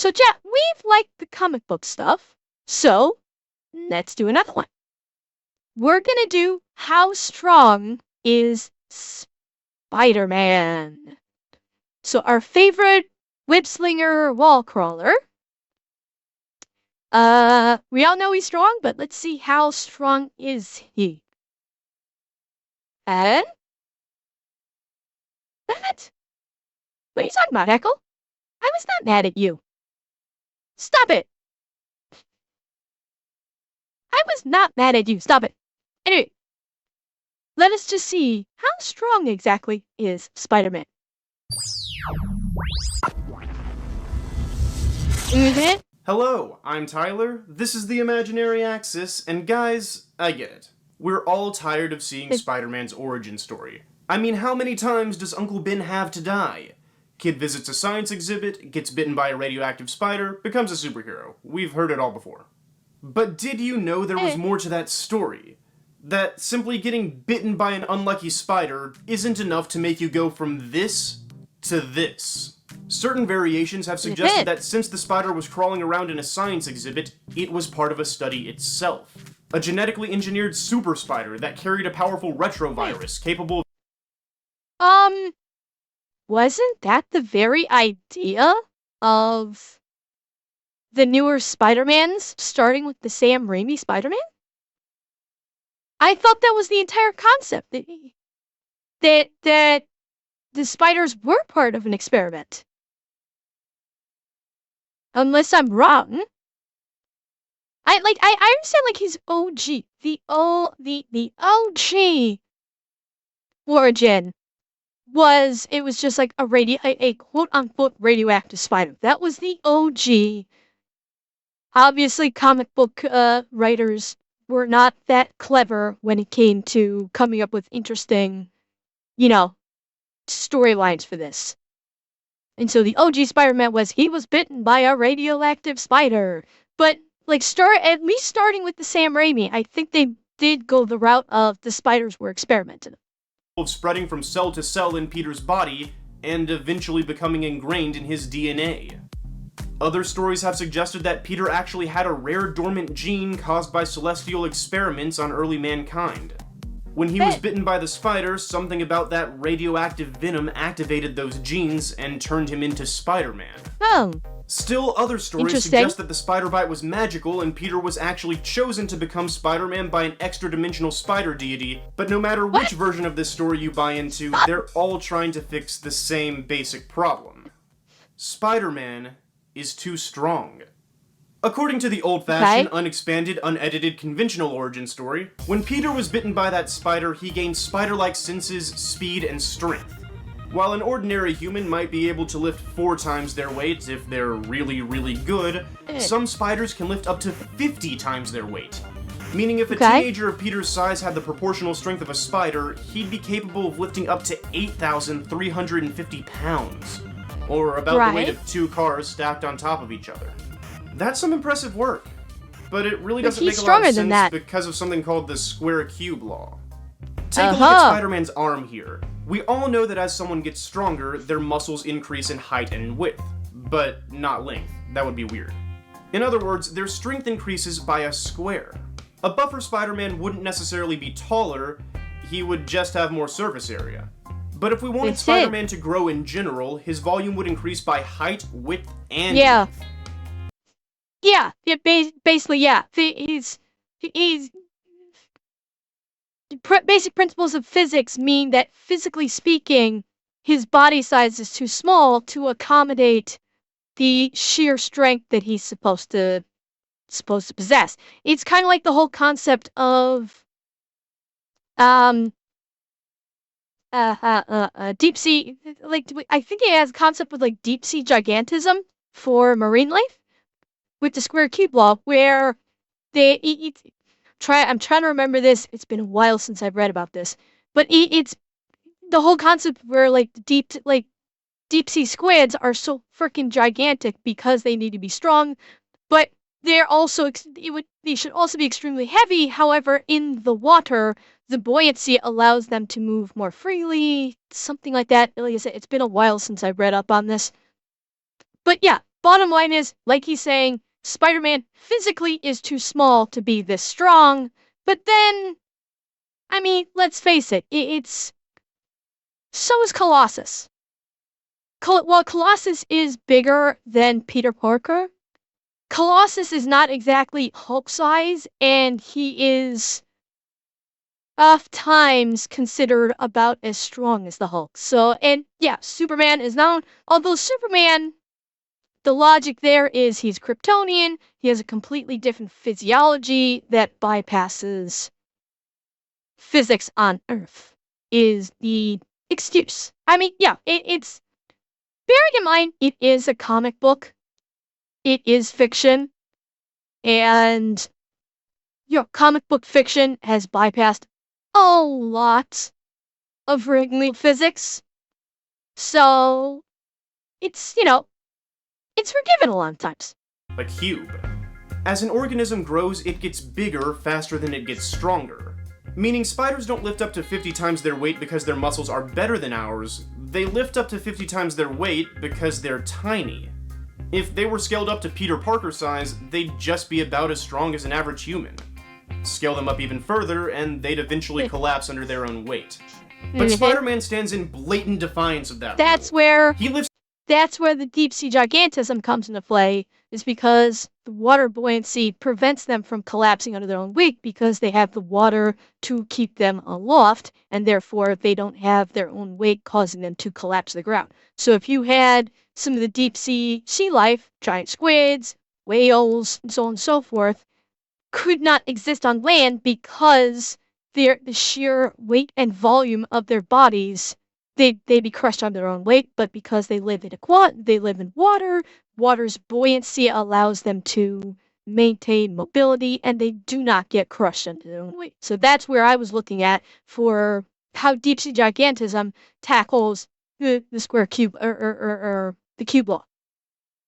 So, chat, we've liked the comic book stuff, so let's do another one. We're gonna do How Strong is Spider-Man? So, our favorite web-slinger wall crawler. We all know he's strong, but let's see how strong is he. And? What? What are you talking about, Heckle? I was not mad at you. Stop it! I was not mad at you. Stop it. Anyway, let us just see how strong exactly is Spider-Man. Hello, I'm Tyler, this is the Imaginary Axis, and guys, I get it. We're all tired of seeing Spider-Man's origin story. I mean, how many times does Uncle Ben have to die? Kid visits a science exhibit, gets bitten by a radioactive spider, becomes a superhero. We've heard it all before. But did you know there was more to that story? That simply getting bitten by an unlucky spider isn't enough to make you go from this to this. Certain variations have suggested that since the spider was crawling around in a science exhibit, it was part of a study itself. A genetically engineered super spider that carried a powerful retrovirus capable of... Wasn't that the very idea of the newer Spider-Mans, starting with the Sam Raimi Spider-Man? I thought that was the entire concept, that the spiders were part of an experiment. Unless I'm wrong. I understand, like, his OG, the OG origin was, it was just like a quote-unquote radioactive spider. That was the OG. Obviously, comic book writers were not that clever when it came to coming up with interesting, storylines for this. And so the OG Spider-Man he was bitten by a radioactive spider. But, like, at least starting with the Sam Raimi, I think they did go the route of the spiders were experimented. Of spreading from cell to cell in Peter's body, and eventually becoming ingrained in his DNA. Other stories have suggested that Peter actually had a rare dormant gene caused by celestial experiments on early mankind. When he was bitten by the spider, something about that radioactive venom activated those genes and turned him into Spider-Man. Oh. Still, other stories suggest that the spider bite was magical and Peter was actually chosen to become Spider-Man by an extra-dimensional spider deity, but no matter which version of this story you buy into, they're all trying to fix the same basic problem. Spider-Man is too strong. According to the old-fashioned, unexpanded, unedited, conventional origin story, when Peter was bitten by that spider, he gained spider-like senses, speed, and strength. While an ordinary human might be able to lift 4 times their weight if they're really, really good, some spiders can lift up to 50 times their weight. Meaning if a teenager of Peter's size had the proportional strength of a spider, he'd be capable of lifting up to 8,350 pounds. Or about the weight of 2 cars stacked on top of each other. That's some impressive work. But it really doesn't make a lot of sense because of something called the square cube law. Take a look at Spider-Man's arm here. We all know that as someone gets stronger, their muscles increase in height and in width, but not length. That would be weird. In other words, their strength increases by a square. A buffer Spider-Man wouldn't necessarily be taller, he would just have more surface area. But if we wanted Spider-Man to grow in general, his volume would increase by height, width, and length. Basically, yeah. He's basic principles of physics mean that, physically speaking, his body size is too small to accommodate the sheer strength that he's supposed to possess. It's kind of like the whole concept of deep sea. Like, I think it has a concept with like deep sea gigantism for marine life with the square cube law, where I'm trying to remember this. It's been a while since I've read about this, but it's the whole concept where like deep sea squids are so freaking gigantic because they need to be strong, but they're also they should also be extremely heavy. However, in the water, the buoyancy allows them to move more freely, something like that. Like I said, it's been a while since I read up on this, but yeah. bottom line is, like he's saying, Spider-Man physically is too small to be this strong, but then, I mean, let's face it, it's... So is Colossus. While Colossus is bigger than Peter Parker, Colossus is not exactly Hulk size, and he is oft times considered about as strong as the Hulk. So, and yeah, Superman is known, although Superman, the logic there is he's Kryptonian, he has a completely different physiology that bypasses physics on Earth, is the excuse. I mean, yeah, it's, bearing in mind, it is a comic book, it is fiction, and your comic book fiction has bypassed a lot of regular physics. So, it's, it's forgiven a lot of times. A cube. As an organism grows, it gets bigger faster than it gets stronger. Meaning spiders don't lift up to 50 times their weight because their muscles are better than ours, they lift up to 50 times their weight because they're tiny. If they were scaled up to Peter Parker size, they'd just be about as strong as an average human. Scale them up even further, and they'd eventually collapse under their own weight. But Spider-Man stands in blatant defiance of that rule. That's where the deep-sea gigantism comes into play, is because the water buoyancy prevents them from collapsing under their own weight because they have the water to keep them aloft, and therefore they don't have their own weight causing them to collapse to the ground. So if you had some of the deep-sea sea life, giant squids, whales, and so on and so forth, could not exist on land because the sheer weight and volume of their bodies, they'd be crushed under their own weight, but because they live in water, water's buoyancy allows them to maintain mobility, and they do not get crushed under their own weight. So that's where I was looking at for how deep sea gigantism tackles the square cube, or the cube law.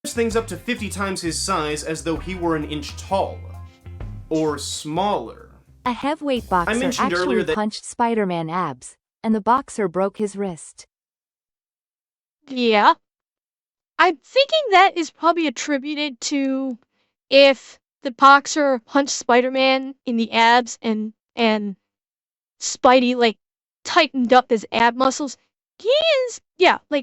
Things up to 50 times his size as though he were an inch tall. Or smaller. A heavyweight boxer actually punched Spider-Man abs, and the boxer broke his wrist. Yeah. I'm thinking that is probably attributed to if the boxer punched Spider-Man in the abs and Spidey, tightened up his ab muscles. He is,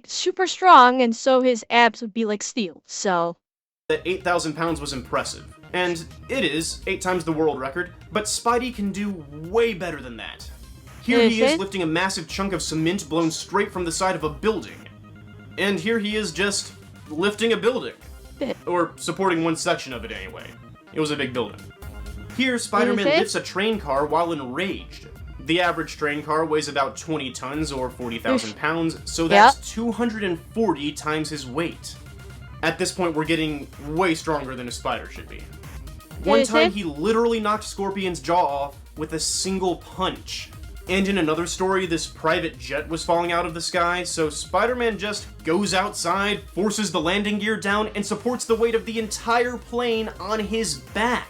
super strong, and so his abs would be like steel, so... That 8,000 pounds was impressive. And it is 8 times the world record, but Spidey can do way better than that. Here he is lifting a massive chunk of cement blown straight from the side of a building. And here he is just lifting a building. Or supporting one section of it anyway. It was a big building. Here, Spider-Man lifts a train car while enraged. The average train car weighs about 20 tons or 40,000 pounds, so that's 240 times his weight. At this point, we're getting way stronger than a spider should be. One time, he literally knocked Scorpion's jaw off with a single punch. And in another story, this private jet was falling out of the sky, so Spider-Man just goes outside, forces the landing gear down, and supports the weight of the entire plane on his back.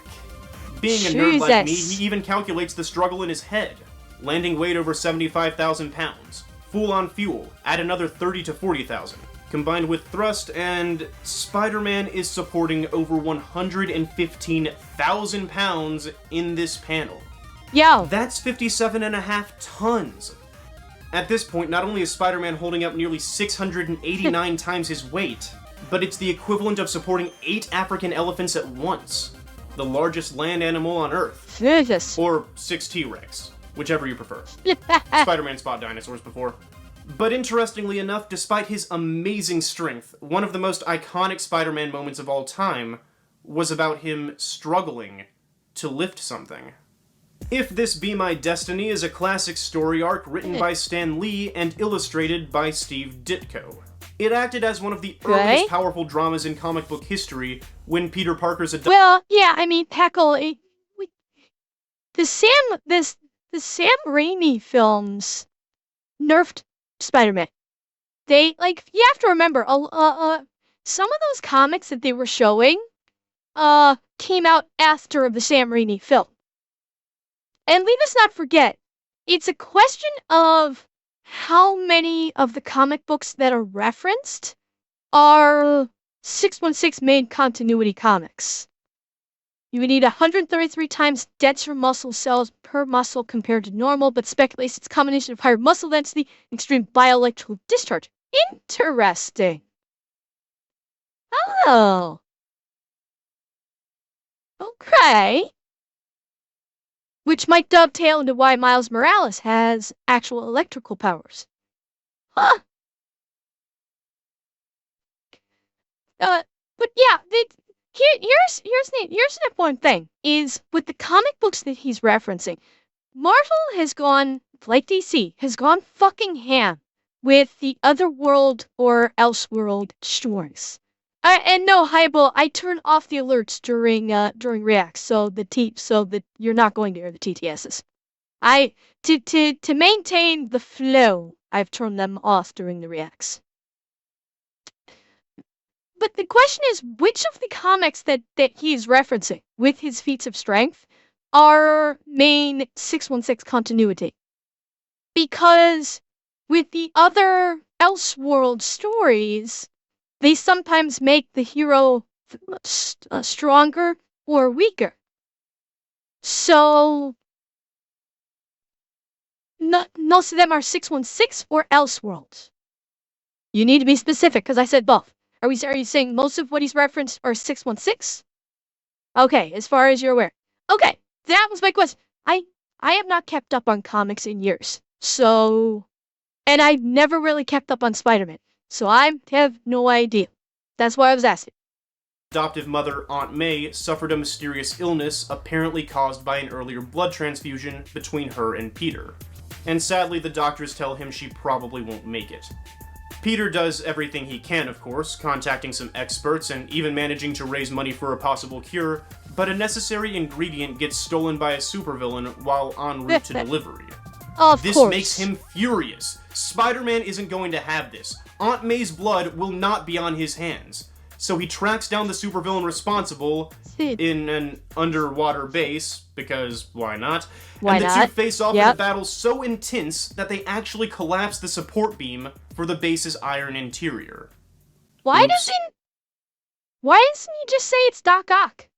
Being a nerd like me, he even calculates the struggle in his head. Landing weight over 75,000 pounds. Full on fuel, add another 30 to 40,000. Combined with thrust, and Spider-Man is supporting over 115,000 pounds in this panel. Yo! That's 57.5 tons. At this point, not only is Spider-Man holding up nearly 689 times his weight, but it's the equivalent of supporting 8 African elephants at once. The largest land animal on Earth. Jesus. Or 6 T-Rex, whichever you prefer. Spider-Man fought dinosaurs before. But interestingly enough, despite his amazing strength, one of the most iconic Spider-Man moments of all time was about him struggling to lift something. If This Be My Destiny is a classic story arc written by Stan Lee and illustrated by Steve Ditko. It acted as one of the earliest powerful dramas in comic book history when Peter Parker's Well, yeah, I mean, the Sam Raimi films nerfed Spider-Man. You have to remember, some of those comics that they were showing, came out after the Sam Raimi film. And let us not forget, it's a question of how many of the comic books that are referenced are 616 main continuity comics. You would need 133 times denser muscle cells per muscle compared to normal, but speculates it's a combination of higher muscle density and extreme bioelectrical discharge. Interesting. Oh. Okay. Which might dovetail into why Miles Morales has actual electrical powers. Huh. But yeah, here's the important thing, is with the comic books that he's referencing, Marvel has gone, like DC, has gone fucking ham with the Otherworld or Elseworld stories. And no, Highball, I turn off the alerts during Reacts, so that you're not going to hear the TTSs. To maintain the flow, I've turned them off during the Reacts. But the question is, which of the comics that he's referencing with his feats of strength are main 616 continuity? Because with the other Elseworld stories, they sometimes make the hero stronger or weaker. So, most of them are 616 or Elseworlds. You need to be specific, because I said both. Are you saying most of what he's referenced are 616? Okay, as far as you're aware. Okay, that was my question. I have not kept up on comics in years. So, and I've never really kept up on Spider-Man. So I have no idea. That's why I was asking. Adoptive mother, Aunt May, suffered a mysterious illness apparently caused by an earlier blood transfusion between her and Peter. And sadly, the doctors tell him she probably won't make it. Peter does everything he can, of course, contacting some experts and even managing to raise money for a possible cure, but a necessary ingredient gets stolen by a supervillain while en route to delivery. This makes him furious. Spider-Man isn't going to have this. Aunt May's blood will not be on his hands. So he tracks down the supervillain responsible in an underwater base, because why not? Why and the not? two face off in a battle so intense that they actually collapse the support beam for the base's iron interior. Why doesn't he just say it's Doc Ock?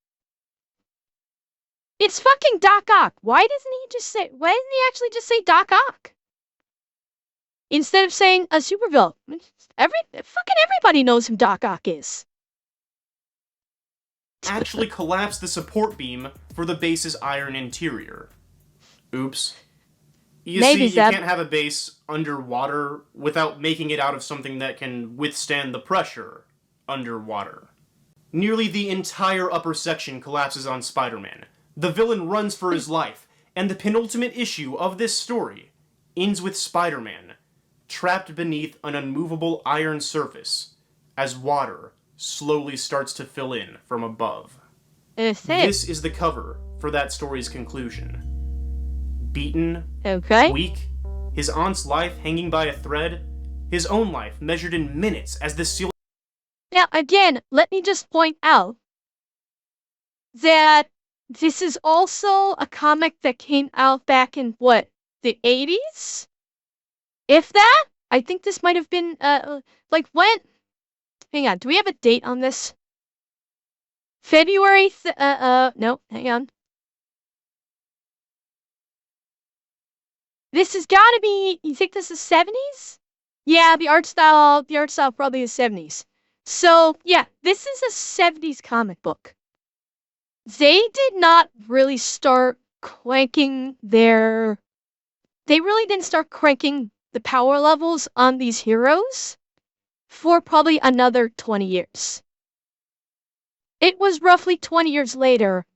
It's fucking Doc Ock. Why doesn't he actually just say Doc Ock? Instead of saying a supervillain. Fucking everybody knows who Doc Ock is. Actually collapse the support beam for the base's iron interior. Oops. You can't have a base underwater without making it out of something that can withstand the pressure underwater. Nearly the entire upper section collapses on Spider-Man. The villain runs for his life, and the penultimate issue of this story ends with Spider-Man trapped beneath an unmovable iron surface as water slowly starts to fill in from above. This is the cover for that story's conclusion. Beaten, weak, his aunt's life hanging by a thread, his own life measured in minutes as the ceiling. Now, again, let me just point out that this is also a comic that came out back in, the 80s? If that? I think this might have been, when? Hang on, do we have a date on this? February, no, hang on. This has gotta be, you think this is 70s? Yeah, the art style probably is 70s. So, yeah, this is a 70s comic book. They did not really start cranking they really didn't start cranking the power levels on these heroes for probably another 20 years. It was roughly 20 years later.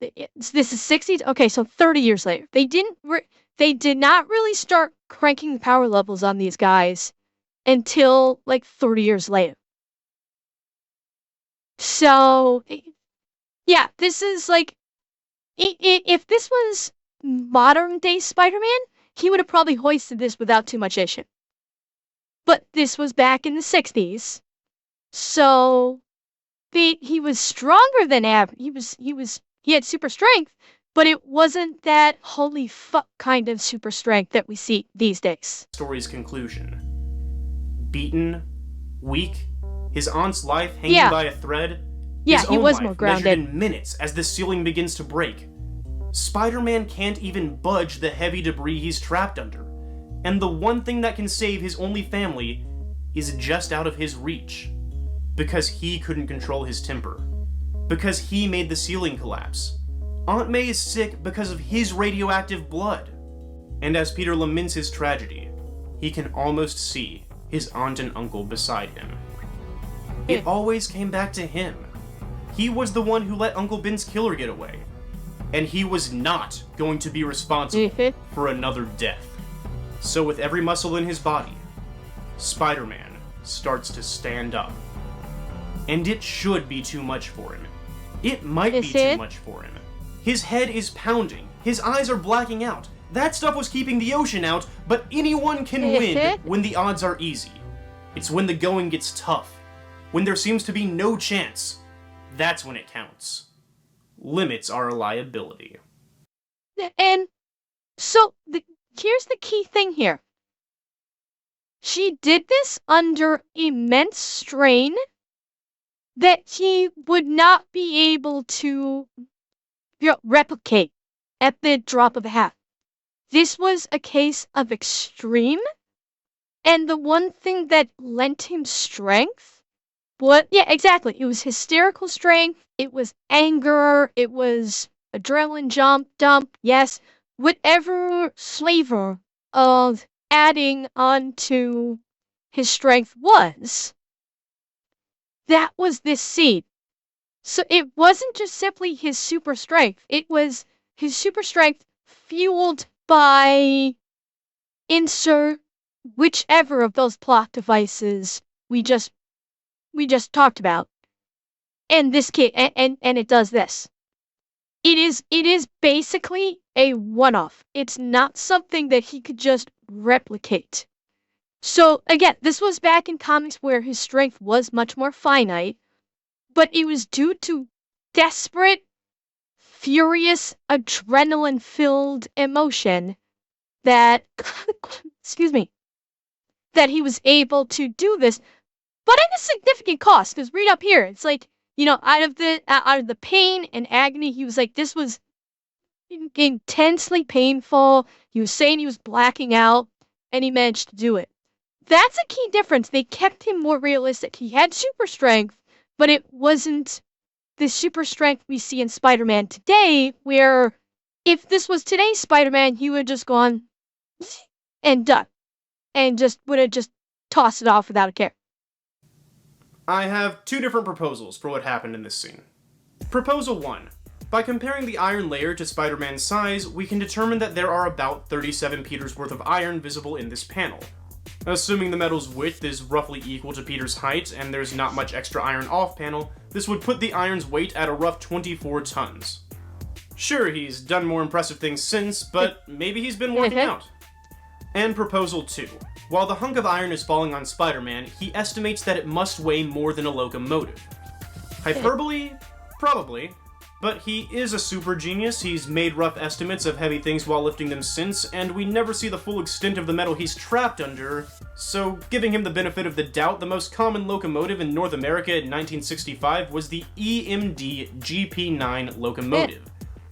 This is 60s? Okay, so 30 years later. They did not really start cranking the power levels on these guys until, 30 years later. So, yeah, this is, if this was modern-day Spider-Man, he would have probably hoisted this without too much issue. But this was back in the 60s, so he was stronger than average. He had super strength, but it wasn't that holy fuck kind of super strength that we see these days. Story's conclusion. Beaten, weak, His aunt's life hanging by a thread. Yeah, he was life more grounded. measured in minutes as the ceiling begins to break. Spider-Man can't even budge the heavy debris he's trapped under. And the one thing that can save his only family is just out of his reach. Because he couldn't control his temper. Because he made the ceiling collapse. Aunt May is sick because of his radioactive blood. And as Peter laments his tragedy, he can almost see his aunt and uncle beside him. It always came back to him. He was the one who let Uncle Ben's killer get away. And he was not going to be responsible for another death. So with every muscle in his body, Spider-Man starts to stand up. And it should be too much for him. It might be too much for him. His head is pounding. His eyes are blacking out. That stuff was keeping the ocean out, but anyone can win when the odds are easy. It's when the going gets tough. When there seems to be no chance. That's when it counts. Limits are a liability. And so, here's the key thing here. She did this under immense strain that he would not be able to replicate at the drop of a hat. This was a case of extreme, and the one thing that lent him strength was, it was hysterical strength, it was anger, it was adrenaline dump, yes, whatever flavor of adding onto his strength was, that was this seed. So it wasn't just simply his super strength, it was his super strength fueled by insert whichever of those plot devices we just talked about. And this kid, and it does this. It is basically a one-off. It's not something that he could just replicate. So again, this was back in comics where his strength was much more finite, but it was due to desperate, furious, adrenaline-filled emotion that, that he was able to do this, but at a significant cost. Because read up here, it's like, out of the pain and agony, he was like, this was intensely painful. He was saying he was blacking out, and he managed to do it. That's a key difference. They kept him more realistic. He had super strength, but it wasn't the super strength we see in Spider-Man today, where if this was today's Spider-Man, he would have just gone and done, and would have just tossed it off without a care. I have two different proposals for what happened in this scene. Proposal 1. By comparing the iron layer to Spider-Man's size, we can determine that there are about 37 Peters worth of iron visible in this panel. Assuming the metal's width is roughly equal to Peter's height, and there's not much extra iron off-panel, this would put the iron's weight at a rough 24 tons. Sure, he's done more impressive things since, but maybe he's been working out. And Proposal 2. While the hunk of iron is falling on Spider-Man, he estimates that it must weigh more than a locomotive. Hyperbole? Probably. But he is a super genius, he's made rough estimates of heavy things while lifting them since, and we never see the full extent of the metal he's trapped under, so giving him the benefit of the doubt, the most common locomotive in North America in 1965 was the EMD GP9 locomotive,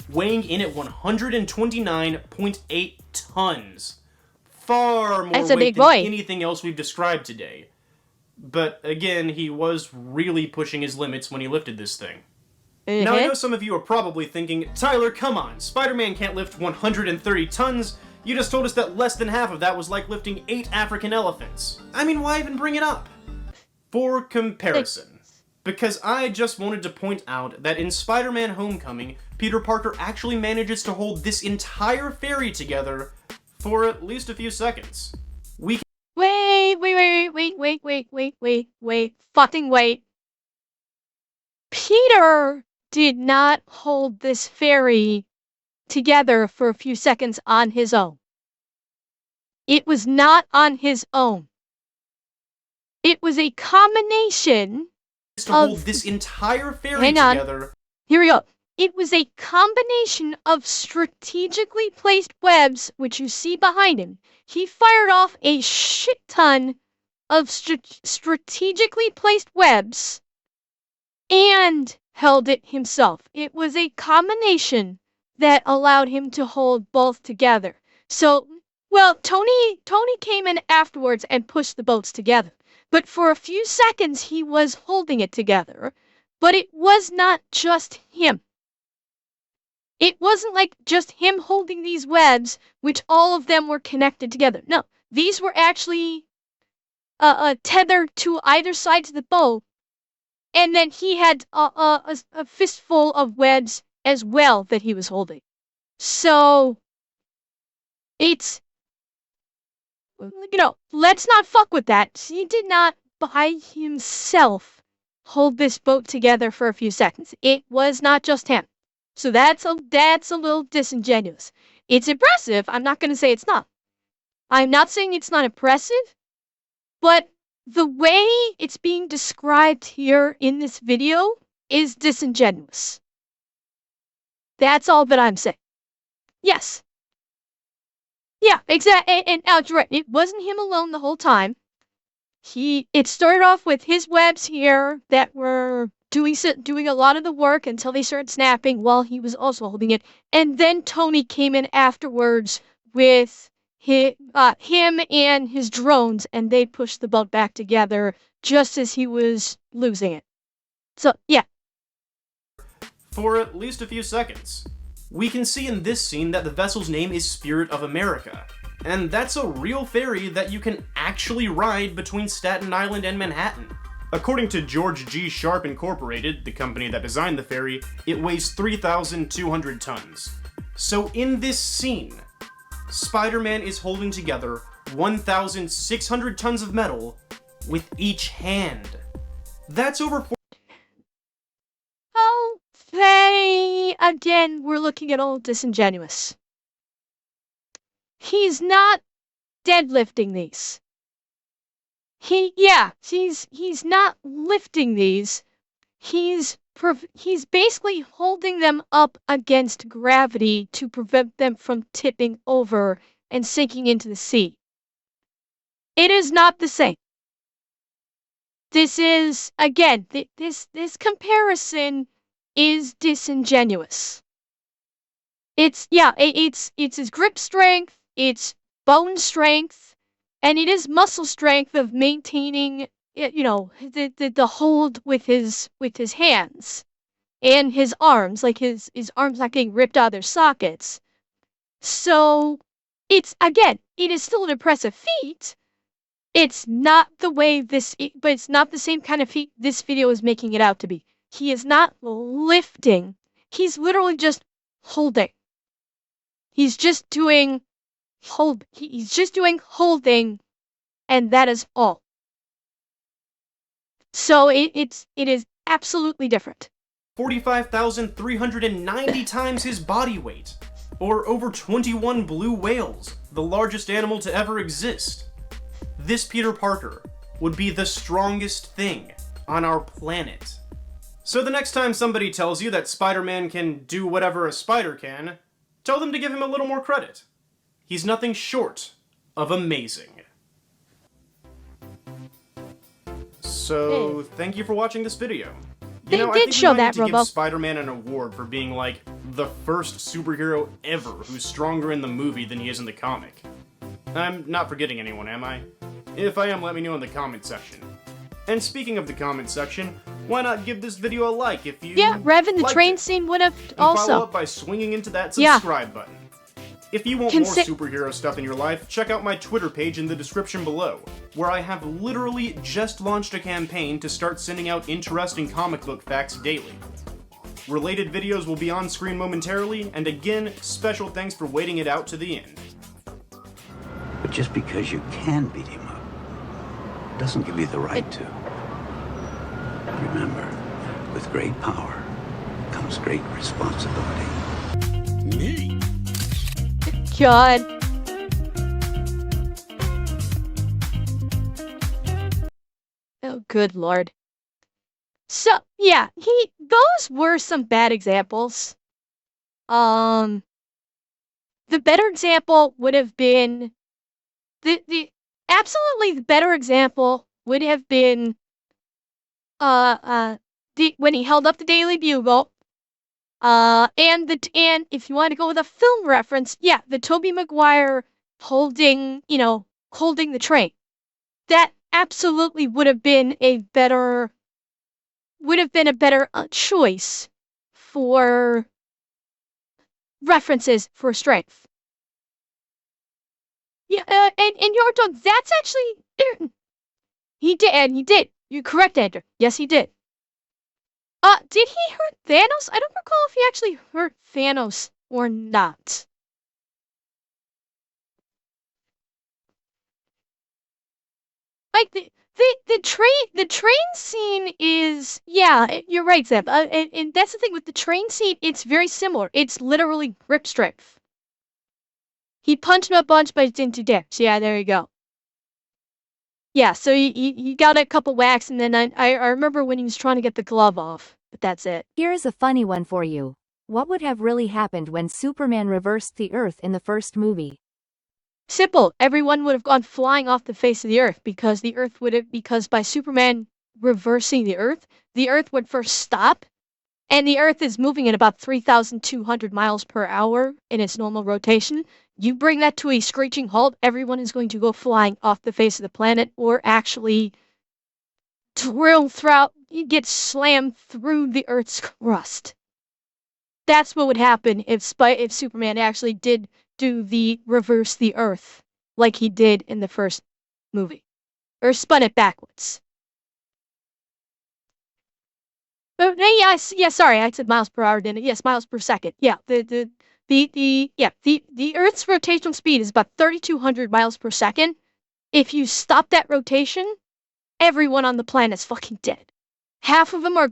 weighing in at 129.8 tons. Far more weight than anything else we've described today. But again, he was really pushing his limits when he lifted this thing. Now, I know some of you are probably thinking, Tyler, come on, Spider-Man can't lift 130 tons. You just told us that less than half of that was like lifting 8 African elephants. I mean, why even bring it up? For comparison. Because I just wanted to point out that in Spider-Man Homecoming, Peter Parker actually manages to hold this entire ferry together for at least a few seconds. Wait. Fucking wait. Peter did not hold this ferry together for a few seconds on his own. It was not on his own. It was a combination to hold this entire ferry together. Here we go. It was a combination of strategically placed webs, which you see behind him. He fired off a shit ton of strategically placed webs and held it himself. It was a combination that allowed him to hold both together. So, well, Tony came in afterwards and pushed the boats together. But for a few seconds, he was holding it together. But it was not just him. It wasn't like just him holding these webs, which all of them were connected together. No, these were actually tethered to either side of the boat, and then he had a fistful of webs as well that he was holding. So, it's, let's not fuck with that. He did not by himself hold this boat together for a few seconds. It was not just him. So that's a little disingenuous. It's impressive. I'm not going to say it's not. I'm not saying it's not impressive, but the way it's being described here in this video is disingenuous. That's all that I'm saying. Yes. Yeah, exactly. And Alex, right. It wasn't him alone the whole time. It started off with his webs here that were doing a lot of the work until they started snapping while he was also holding it. And then Tony came in afterwards with him and his drones, and they pushed the boat back together just as he was losing it. So, yeah. For at least a few seconds. We can see in this scene that the vessel's name is Spirit of America. And that's a real ferry that you can actually ride between Staten Island and Manhattan. According to George G. Sharp Incorporated, the company that designed the ferry, it weighs 3,200 tons. So in this scene, Spider-Man is holding together 1,600 tons of metal with each hand. That's over Again, we're looking at all disingenuous. He's not deadlifting these. He's not lifting these. He's basically holding them up against gravity to prevent them from tipping over and sinking into the sea. It is not the same. This is, again, this comparison is disingenuous. It's his grip strength, it's bone strength, and it is muscle strength of maintaining, the hold with his hands and his arms, like his arms not getting ripped out of their sockets. So, it is still an impressive feat. It's not but it's not the same kind of feat this video is making it out to be. He is not lifting. He's literally just holding. He's just doing holding, and that is all. So it is absolutely different. 45,390 times his body weight, or over 21 blue whales, the largest animal to ever exist. This Peter Parker would be the strongest thing on our planet. So the next time somebody tells you that Spider-Man can do whatever a spider can, tell them to give him a little more credit. He's nothing short of amazing. So, thank you for watching this video. I think we might need to give Spider-Man an award for being, like, the first superhero ever who's stronger in the movie than he is in the comic. I'm not forgetting anyone, am I? If I am, let me know in the comment section. And speaking of the comment section, why not give this video a like if you Rev in the train scene would have also. Follow up by swinging into that subscribe button. If you want more superhero stuff in your life, check out my Twitter page in the description below, where I have literally just launched a campaign to start sending out interesting comic book facts daily. Related videos will be on screen momentarily, and again, special thanks for waiting it out to the end. But just because you can beat him up doesn't give you the right to. Remember, with great power comes great responsibility. Me? God. Oh, good lord. So, yeah, those were some bad examples. The better example would have been absolutely the better example would have been when he held up the Daily Bugle. And if you want to go with a film reference, yeah, the Tobey Maguire holding the train. That absolutely would have been a better choice for references for strength. Yeah, and your dog, that's actually he did. You're correct, Andrew. Yes, he did. Did he hurt Thanos? I don't recall if he actually hurt Thanos or not. Like the train scene is, yeah, you're right, Zeb. And that's the thing with the train scene, it's very similar. It's literally grip strength. He punched him a bunch, but it didn't do damage. Yeah, there you go. Yeah, so he got a couple whacks, and then I remember when he was trying to get the glove off, but that's it. Here's a funny one for you. What would have really happened when Superman reversed the Earth in the first movie? Simple. Everyone would have gone flying off the face of the Earth because because by Superman reversing the Earth would first stop, and the Earth is moving at about 3,200 miles per hour in its normal rotation. You bring that to a screeching halt, everyone is going to go flying off the face of the planet, or actually get slammed through the Earth's crust. That's what would happen if Superman actually did do the reverse the Earth like he did in the first movie, or spun it backwards. But yeah, sorry, I said miles per hour, didn't it? Yes, miles per second. Yeah, the Earth's rotational speed is about 3,200 miles per second. If you stop that rotation, everyone on the planet's fucking dead. Half of them are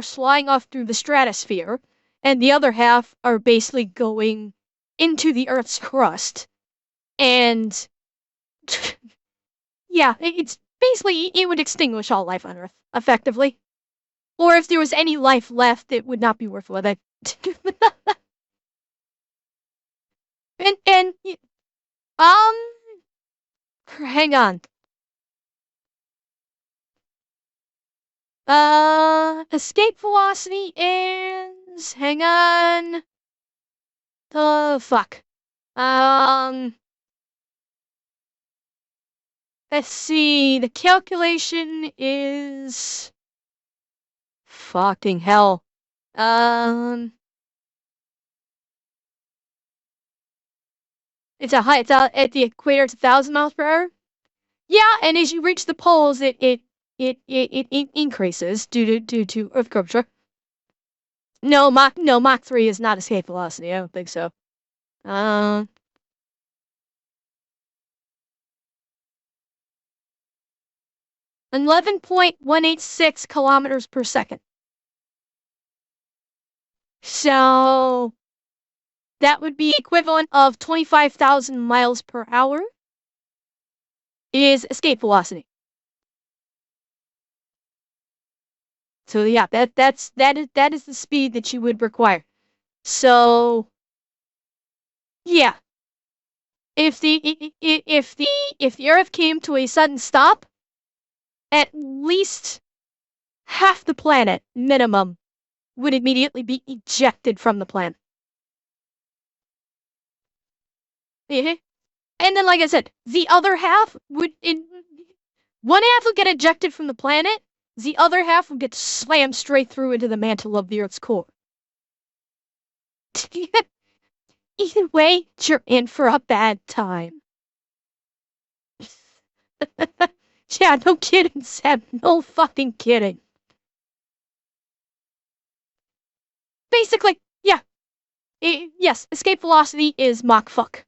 flying off through the stratosphere, and the other half are basically going into the Earth's crust. And yeah, it's basically, it would extinguish all life on Earth, effectively. Or if there was any life left, it would not be worth living. and hang on. Escape velocity is, hang on. The fuck. Let's see, the calculation is, fucking hell. It's at the equator, it's 1,000 miles per hour. Yeah, and as you reach the poles, it increases due to Earth curvature. No, Mach 3 is not escape velocity. I don't think so. 11.186 kilometers per second. So that would be equivalent of 25,000 miles per hour is escape velocity. So yeah, that is the speed that you would require. So yeah, if the Earth came to a sudden stop, at least half the planet minimum would immediately be ejected from the planet. And then, like I said, the other half one half would get ejected from the planet, the other half would get slammed straight through into the mantle of the Earth's core. Either way, you're in for a bad time. Yeah, no kidding, Sam. No fucking kidding. Basically, yeah. Yes, escape velocity is Mach fuck.